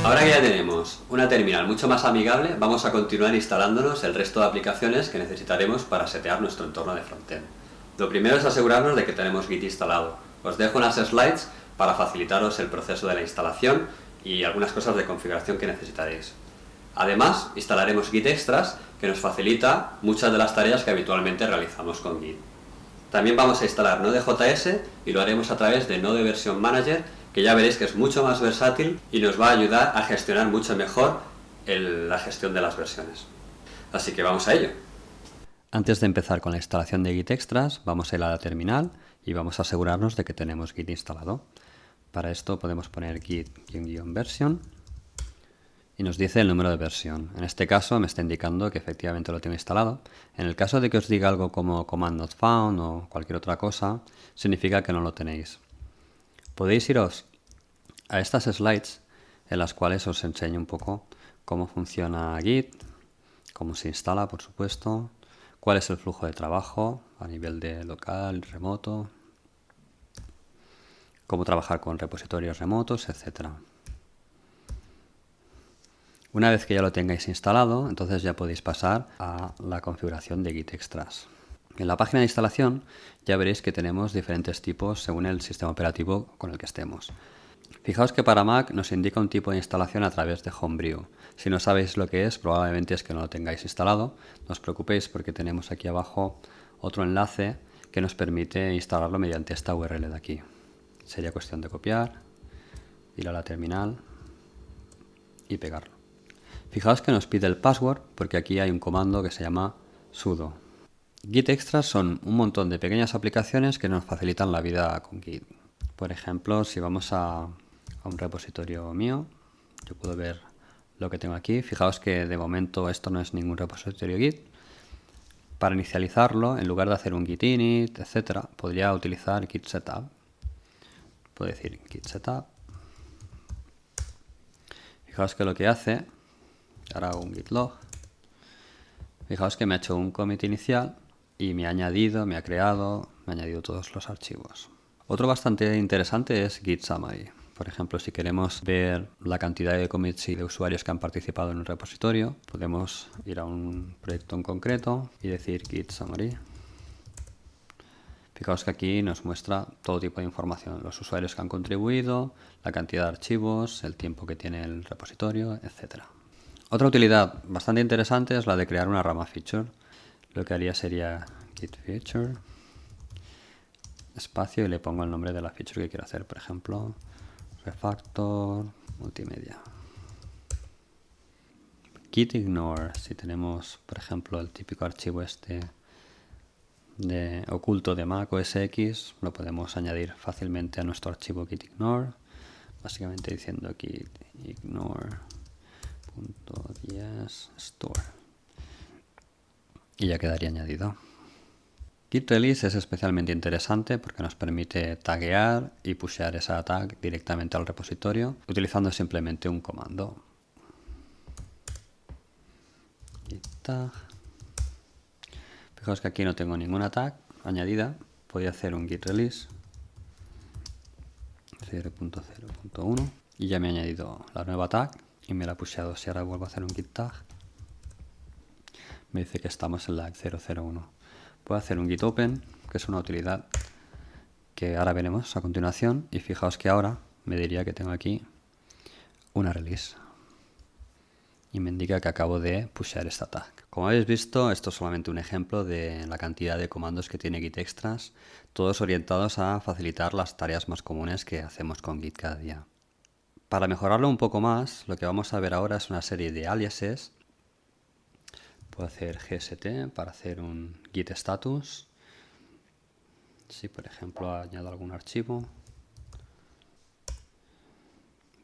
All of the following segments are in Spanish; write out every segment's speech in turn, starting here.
Ahora que ya tenemos una terminal mucho más amigable, vamos a continuar instalándonos el resto de aplicaciones que necesitaremos para setear nuestro entorno de frontend. Lo primero es asegurarnos de que tenemos Git instalado. Os dejo unas slides para facilitaros el proceso de la instalación y algunas cosas de configuración que necesitaréis. Además, instalaremos Git Extras, que nos facilita muchas de las tareas que habitualmente realizamos con Git. También vamos a instalar Node.js y lo haremos a través de Node Version Manager, que ya veréis que es mucho más versátil y nos va a ayudar a gestionar mucho mejor la gestión de las versiones. Así que vamos a ello. Antes de empezar con la instalación de Git Extras, vamos a ir a la terminal y vamos a asegurarnos de que tenemos Git instalado. Para esto podemos poner git-version y nos dice el número de versión. En este caso me está indicando que efectivamente lo tengo instalado. En el caso de que os diga algo como command not found o cualquier otra cosa, significa que no lo tenéis. Podéis iros a estas slides en las cuales os enseño un poco cómo funciona Git, cómo se instala, por supuesto, cuál es el flujo de trabajo a nivel de local, remoto, cómo trabajar con repositorios remotos, etc. Una vez que ya lo tengáis instalado, entonces ya podéis pasar a la configuración de Git Extras. En la página de instalación ya veréis que tenemos diferentes tipos según el sistema operativo con el que estemos. Fijaos que para Mac nos indica un tipo de instalación a través de Homebrew. Si no sabéis lo que es, probablemente es que no lo tengáis instalado. No os preocupéis porque tenemos aquí abajo otro enlace que nos permite instalarlo mediante esta URL de aquí. Sería cuestión de copiar, ir a la terminal y pegarlo. Fijaos que nos pide el password porque aquí hay un comando que se llama sudo. Git Extras son un montón de pequeñas aplicaciones que nos facilitan la vida con Git. Por ejemplo, si vamos a un repositorio mío, yo puedo ver lo que tengo aquí. Fijaos que de momento esto no es ningún repositorio Git. Para inicializarlo, en lugar de hacer un git init, etc., podría utilizar git setup. Puedo decir git setup. Fijaos que lo que hace, ahora hago un git log. Fijaos que me ha hecho un commit inicial y me ha añadido, me ha añadido todos los archivos. Otro bastante interesante es Git Summary. Por ejemplo, si queremos ver la cantidad de commits y de usuarios que han participado en un repositorio, podemos ir a un proyecto en concreto y decir Git Summary. Fijaos que aquí nos muestra todo tipo de información, los usuarios que han contribuido, la cantidad de archivos, el tiempo que tiene el repositorio, etc. Otra utilidad bastante interesante es la de crear una rama feature. Lo que haría sería git feature, espacio, y le pongo el nombre de la feature que quiero hacer, por ejemplo, refactor multimedia. Git ignore, si tenemos, por ejemplo, el típico archivo este de oculto de Mac OS X, lo podemos añadir fácilmente a nuestro archivo git ignore, básicamente diciendo git ignore.ds store y ya quedaría añadido. Git release es especialmente interesante porque nos permite taguear y pushear esa tag directamente al repositorio utilizando simplemente un comando. Git tag. Fijaos que aquí no tengo ninguna tag añadida. Podría hacer un git release 0.0.1 y ya me ha añadido la nueva tag y me la ha pusheado. Si ahora vuelvo a hacer un git tag, me dice que estamos en la 0.0.1. Puedo hacer un git open, que es una utilidad que ahora veremos a continuación, y fijaos que ahora me diría que tengo aquí una release y me indica que acabo de pushear esta tag. Como habéis visto, esto es solamente un ejemplo de la cantidad de comandos que tiene Git Extras, todos orientados a facilitar las tareas más comunes que hacemos con Git cada día. Para mejorarlo un poco más, lo que vamos a ver ahora es una serie de aliases. Puedo hacer gst para hacer un git status. Si por ejemplo añado algún archivo,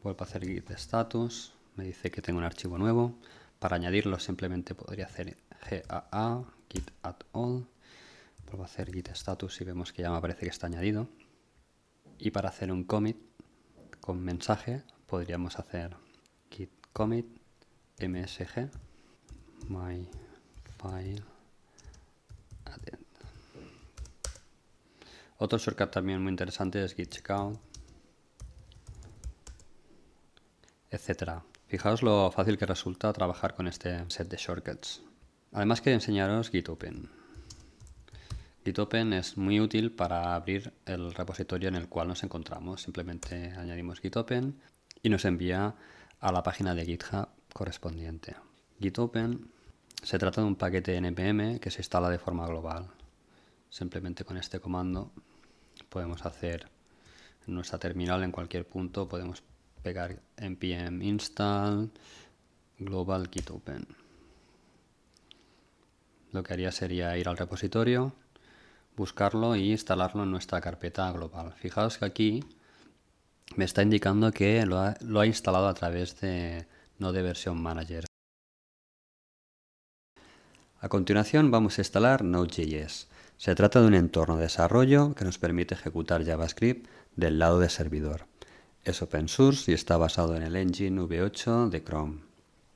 vuelvo a hacer git status, me dice que tengo un archivo nuevo. Para añadirlo simplemente podría hacer gaa git add all. Vuelvo a hacer git status y vemos que ya me aparece que está añadido. Y para hacer un commit con mensaje podríamos hacer git commit msg my file added. Otro shortcut también muy interesante es git checkout. etc. Fijaos lo fácil que resulta trabajar con este set de shortcuts. Además quiero enseñaros GitOpen. GitOpen es muy útil para abrir el repositorio en el cual nos encontramos. Simplemente añadimos GitOpen y nos envía a la página de GitHub correspondiente. GitOpen se trata de un paquete npm que se instala de forma global. Simplemente con este comando podemos hacer en nuestra terminal en cualquier punto, podemos pegar npm install global GitOpen. Lo que haría sería ir al repositorio, buscarlo y instalarlo en nuestra carpeta global. Fijaos que aquí me está indicando que lo ha instalado a través de Node Version Manager. A continuación vamos a instalar Node.js. Se trata de un entorno de desarrollo que nos permite ejecutar JavaScript del lado de servidor. Es open source y está basado en el engine V8 de Chrome.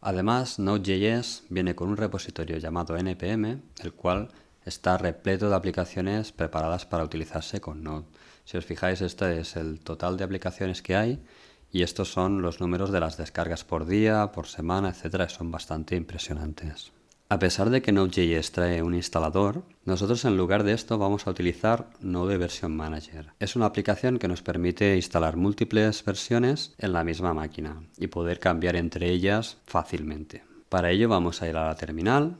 Además, Node.js viene con un repositorio llamado npm, el cual está repleto de aplicaciones preparadas para utilizarse con Node. Si os fijáis, este es el total de aplicaciones que hay y estos son los números de las descargas por día, por semana, etc. Son bastante impresionantes. A pesar de que Node.js trae un instalador, nosotros en lugar de esto vamos a utilizar Node Version Manager. Es una aplicación que nos permite instalar múltiples versiones en la misma máquina y poder cambiar entre ellas fácilmente. Para ello vamos a ir a la terminal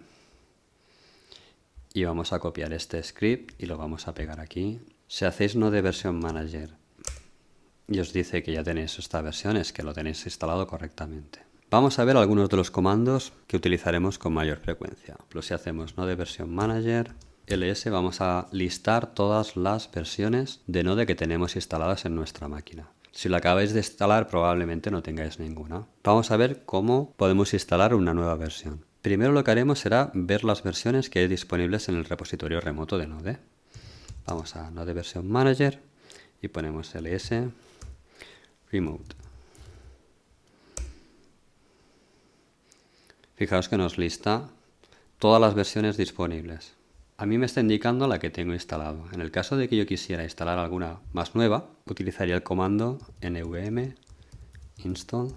y vamos a copiar este script y lo vamos a pegar aquí. Si hacéis Node Version Manager y os dice que ya tenéis esta versión, es que lo tenéis instalado correctamente. Vamos a ver algunos de los comandos que utilizaremos con mayor frecuencia. Si hacemos Node Version Manager ls, vamos a listar todas las versiones de Node que tenemos instaladas en nuestra máquina. Si la acabáis de instalar, probablemente no tengáis ninguna. Vamos a ver cómo podemos instalar una nueva versión. Primero lo que haremos será ver las versiones que hay disponibles en el repositorio remoto de Node. Vamos a Node Version Manager y ponemos ls remote. Fijaos que nos lista todas las versiones disponibles. A mí me está indicando la que tengo instalado. En el caso de que yo quisiera instalar alguna más nueva, utilizaría el comando nvm install.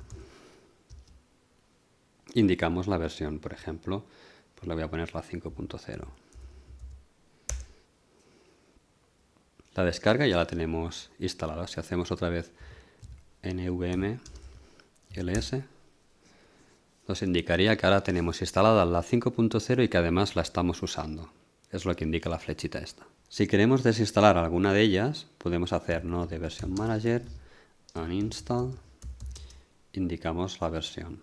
Indicamos la versión, por ejemplo, pues le voy a poner la 5.0. La descarga ya la tenemos instalada. Si hacemos otra vez nvm ls, nos indicaría que ahora tenemos instalada la 5.0 y que además la estamos usando. Es lo que indica la flechita esta. Si queremos desinstalar alguna de ellas, podemos hacer Node Version Manager, uninstall, indicamos la versión.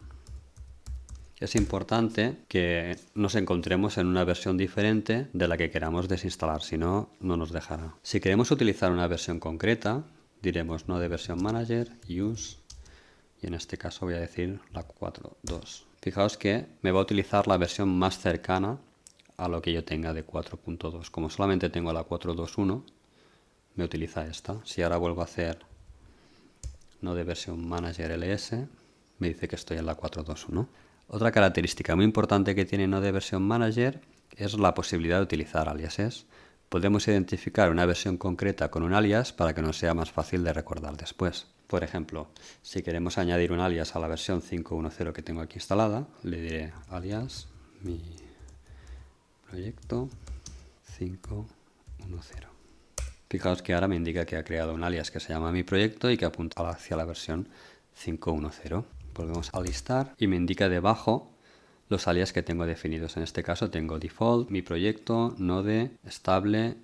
Es importante que nos encontremos en una versión diferente de la que queramos desinstalar, si no, no nos dejará. Si queremos utilizar una versión concreta, diremos Node Version Manager, use, y en este caso voy a decir la 4.2. Fijaos que me va a utilizar la versión más cercana a lo que yo tenga de 4.2. Como solamente tengo la 4.2.1, me utiliza esta. Si ahora vuelvo a hacer Node Version Manager ls, me dice que estoy en la 4.2.1. Otra característica muy importante que tiene Node Version Manager es la posibilidad de utilizar aliases. Podemos identificar una versión concreta con un alias para que nos sea más fácil de recordar después. Por ejemplo, si queremos añadir un alias a la versión 5.1.0 que tengo aquí instalada, le diré alias mi proyecto 5.1.0. Fijaos que ahora me indica que ha creado un alias que se llama mi proyecto y que apunta hacia la versión 5.1.0. Volvemos a listar y me indica debajo los alias que tengo definidos. En este caso tengo default, mi proyecto, node, estable,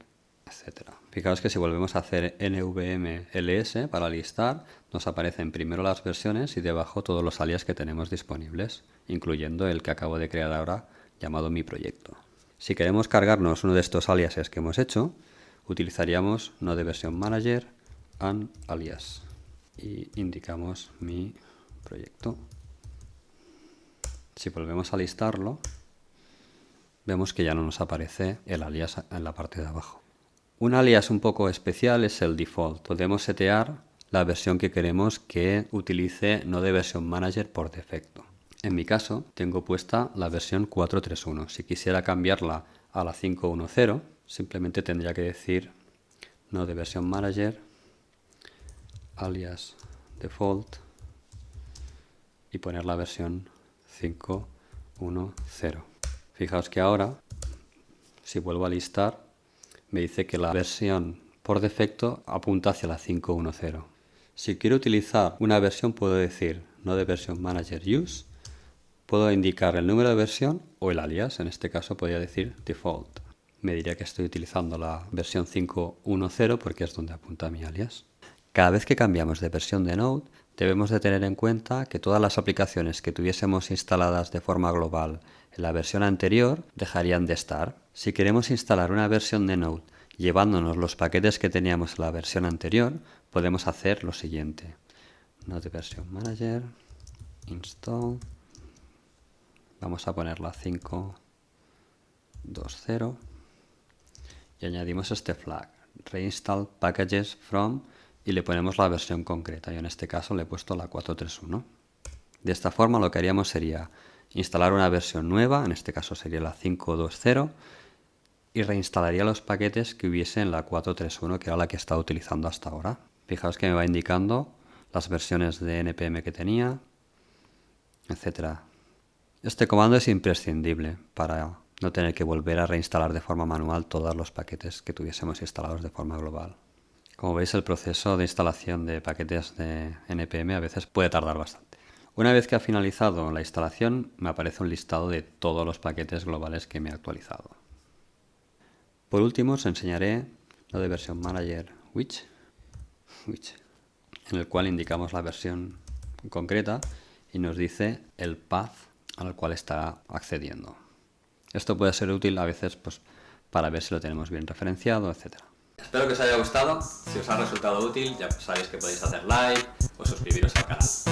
etc. Fijaos que si volvemos a hacer nvm ls para listar, nos aparecen primero las versiones y debajo todos los alias que tenemos disponibles, incluyendo el que acabo de crear ahora llamado mi proyecto. Si queremos cargarnos uno de estos aliases que hemos hecho, utilizaríamos Node Version Manager and alias y indicamos mi proyecto. Si volvemos a listarlo, vemos que ya no nos aparece el alias en la parte de abajo. Un alias un poco especial es el default. Podemos setear la versión que queremos que utilice Node Version Manager por defecto. En mi caso, tengo puesta la versión 4.3.1. Si quisiera cambiarla a la 5.1.0, simplemente tendría que decir Node Version Manager alias default y poner la versión 5.1.0. Fijaos que ahora, si vuelvo a listar, me dice que la versión por defecto apunta hacia la 5.1.0. Si quiero utilizar una versión, puedo decir no de version manager use, puedo indicar el número de versión o el alias, en este caso podría decir default. Me diría que estoy utilizando la versión 5.1.0 porque es donde apunta mi alias. Cada vez que cambiamos de versión de Node, debemos de tener en cuenta que todas las aplicaciones que tuviésemos instaladas de forma global en la versión anterior dejarían de estar. Si queremos instalar una versión de Node llevándonos los paquetes que teníamos en la versión anterior, podemos hacer lo siguiente. Node version manager, install, vamos a poner la 5.2.0 y añadimos este flag, reinstall packages from, y le ponemos la versión concreta. Yo en este caso le he puesto la 4.3.1. De esta forma lo que haríamos sería instalar una versión nueva, en este caso sería la 5.2.0, y reinstalaría los paquetes que hubiese en la 4.3.1, que era la que estaba utilizando hasta ahora. Fijaos que me va indicando las versiones de npm que tenía, etc. Este comando es imprescindible para no tener que volver a reinstalar de forma manual todos los paquetes que tuviésemos instalados de forma global. Como veis, el proceso de instalación de paquetes de npm a veces puede tardar bastante. Una vez que ha finalizado la instalación, me aparece un listado de todos los paquetes globales que me he actualizado. Por último, os enseñaré lo de version manager which, en el cual indicamos la versión concreta y nos dice el path al cual está accediendo. Esto puede ser útil a veces pues, para ver si lo tenemos bien referenciado, etc. Espero que os haya gustado. Si os ha resultado útil, ya sabéis que podéis hacer like o suscribiros al canal.